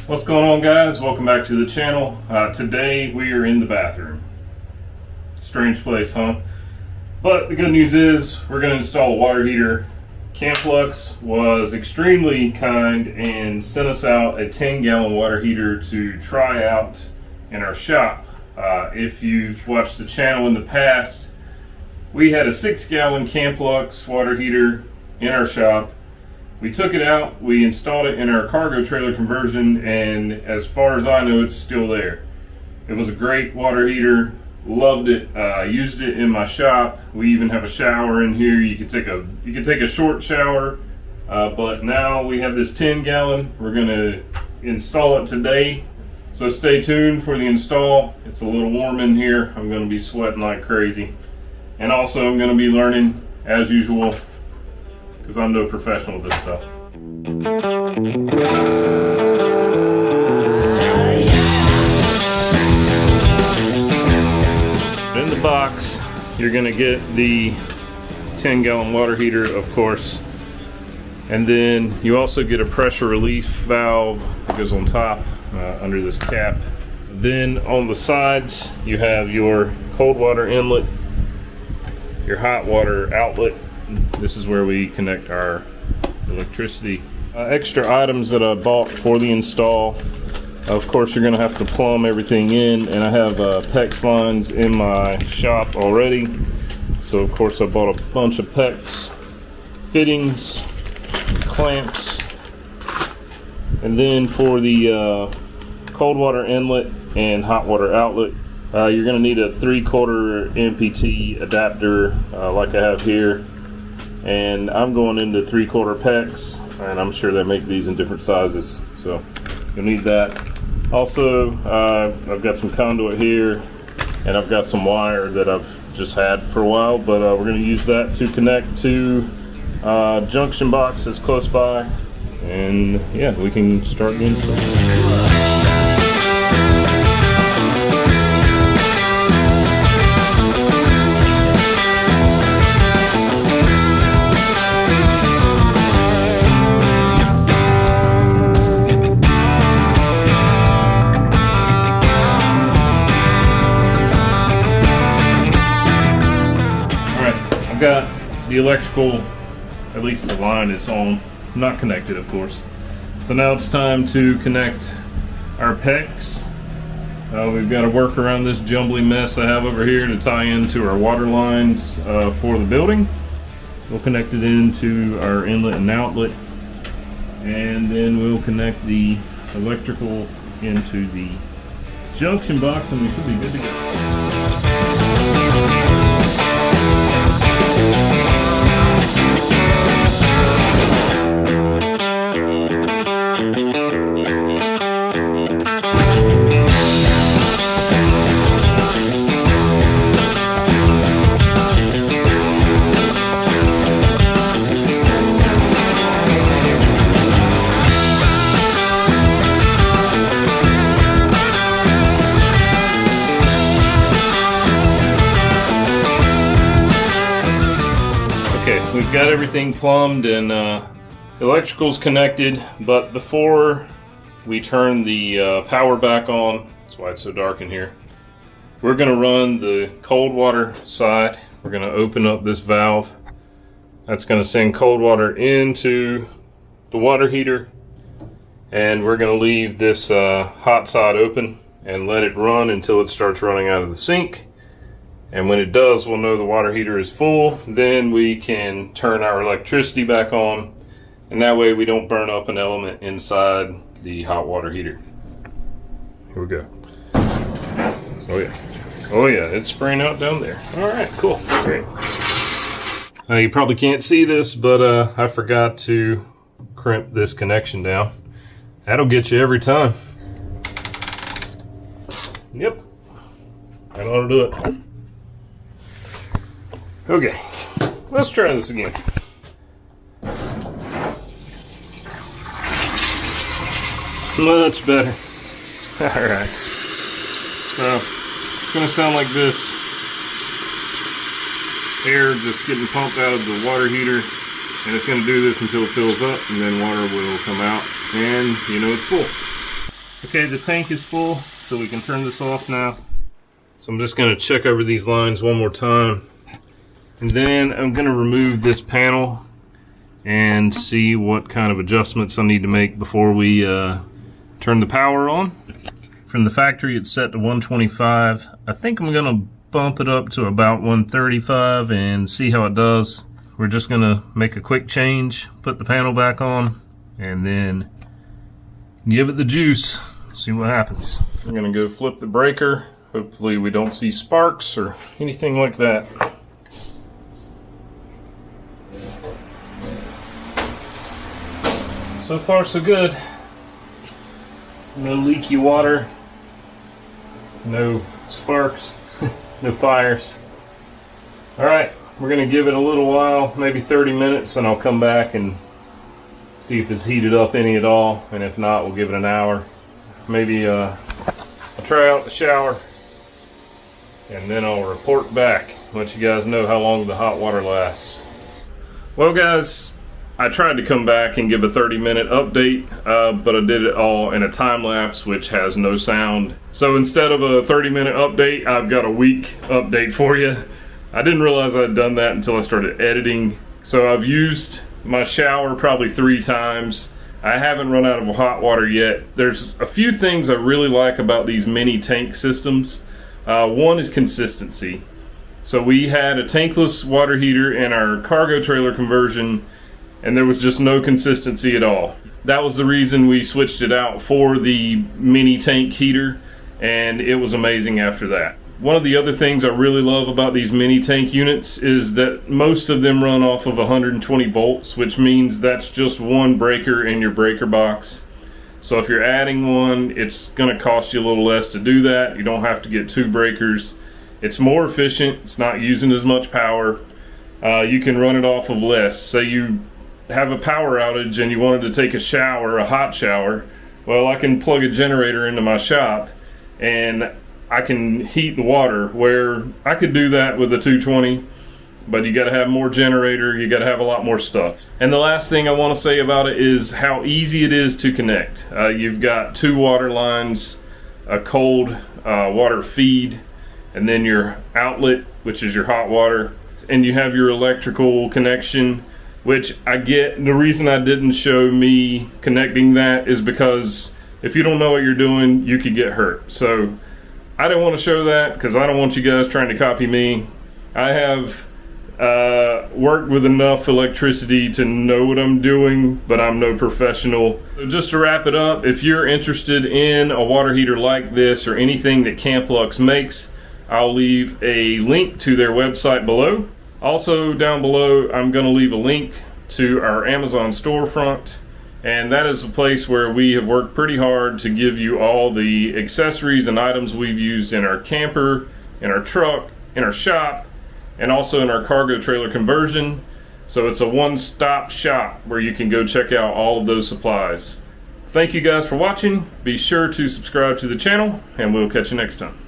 What's going on, guys? Welcome back to the channel. Today we are in the bathroom. Strange place, huh? But the good news is we're going to install a water heater. Camplux was extremely kind and sent us out a 10-gallon water heater to try out in our shop. If you've watched the channel in the past, we had a 6-gallon Camplux water heater in our shop. We took it out, we installed it in our cargo trailer conversion, and as far as I know, it's still there. It was a great water heater, loved it, used it in my shop. We even have a shower in here. You can take a short shower, but now we have this 10-gallon. We're gonna install it today, so stay tuned for the install. It's a little warm in here. I'm gonna be sweating like crazy, and also I'm gonna be learning as usual, because I'm no professional at this stuff. In the box, you're gonna get the 10-gallon water heater, of course, and then you also get a pressure relief valve that goes on top under this cap. Then on the sides, you have your cold water inlet, your hot water outlet. This is where we connect our electricity. Extra items that I bought for the install. Of course, you're going to have to plumb everything in, and I have PEX lines in my shop already. So of course I bought a bunch of PEX fittings, clamps, and then for the cold water inlet and hot water outlet, you're going to need a 3/4 MPT adapter like I have here. And I'm going into 3/4 PEX, and I'm sure they make these in different sizes, so you'll need that. Also, I've got some conduit here, and I've got some wire that I've just had for a while, but we're going to use that to connect to junction box that's close by, and yeah, we can start the install. Got the electrical, at least the line is on, not connected of course. So now it's time to connect our PEX. We've got to work around this jumbly mess I have over here to tie into our water lines for the building. We'll connect it into our inlet and outlet, and then we'll connect the electrical into the junction box, and we should be good to go. Okay, we've got everything plumbed and electrical's connected, but before we turn the power back on, that's why it's so dark in here, we're going to run the cold water side. We're going to open up this valve. That's going to send cold water into the water heater, and we're going to leave this hot side open and let it run until it starts running out of the sink. And when it does, we'll know the water heater is full. Then we can turn our electricity back on, and that way we don't burn up an element inside the hot water heater. Here we go. Oh yeah. Oh yeah, it's spraying out down there. All right, cool, great. You probably can't see this, but I forgot to crimp this connection down. That'll get you every time. Yep, that ought to do it. Okay, let's try this again. Much better. Alright. So, it's going to sound like this. Air just getting pumped out of the water heater. And it's going to do this until it fills up, and then water will come out, and you know it's full. Okay, the tank is full, so we can turn this off now. So I'm just going to check over these lines one more time. And then I'm going to remove this panel and see what kind of adjustments I need to make before we turn the power on. From the factory it's set to 125. I think I'm going to bump it up to about 135 and see how it does. We're just going to make a quick change, put the panel back on, and then give it the juice. See what happens. I'm going to go flip the breaker. Hopefully we don't see sparks or anything like that. So far so good. No leaky water, no sparks, no fires. Alright, we're going to give it a little while, maybe 30 minutes, and I'll come back and see if it's heated up any at all, and if not, we'll give it an hour. Maybe I'll try out the shower, and then I'll report back, let you guys know how long the hot water lasts. Well guys, I tried to come back and give a 30-minute update, but I did it all in a time lapse, which has no sound. So instead of a 30-minute update, I've got a week update for you. I didn't realize I'd done that until I started editing. So I've used my shower probably 3 times. I haven't run out of hot water yet. There's a few things I really like about these mini tank systems. One is consistency. So we had a tankless water heater in our cargo trailer conversion, and there was just no consistency at all. That was the reason we switched it out for the mini tank heater, and it was amazing after that. One of the other things I really love about these mini tank units is that most of them run off of 120 volts, which means that's just one breaker in your breaker box. So if you're adding one, it's going to cost you a little less to do that. You don't have to get 2 breakers. It's more efficient. It's not using as much power. You can run it off of less. Say you have a power outage and you wanted to take a shower, a hot shower. Well, I can plug a generator into my shop and I can heat the water, where I could do that with a 220, but you got to have more generator, you got to have a lot more stuff. And the last thing I want to say about it is how easy it is to connect. You've got 2 water lines, a cold water feed, and then your outlet, which is your hot water, and you have your electrical connection, which I get. The reason I didn't show me connecting that is because if you don't know what you're doing, you could get hurt. So I didn't want to show that because I don't want you guys trying to copy me. I have worked with enough electricity to know what I'm doing, but I'm no professional. So just to wrap it up, if you're interested in a water heater like this or anything that Camplux makes, I'll leave a link to their website below. Also down below, I'm going to leave a link to our Amazon storefront. And that is a place where we have worked pretty hard to give you all the accessories and items we've used in our camper, in our truck, in our shop, and also in our cargo trailer conversion. So it's a one-stop shop where you can go check out all of those supplies. Thank you guys for watching. Be sure to subscribe to the channel, and we'll catch you next time.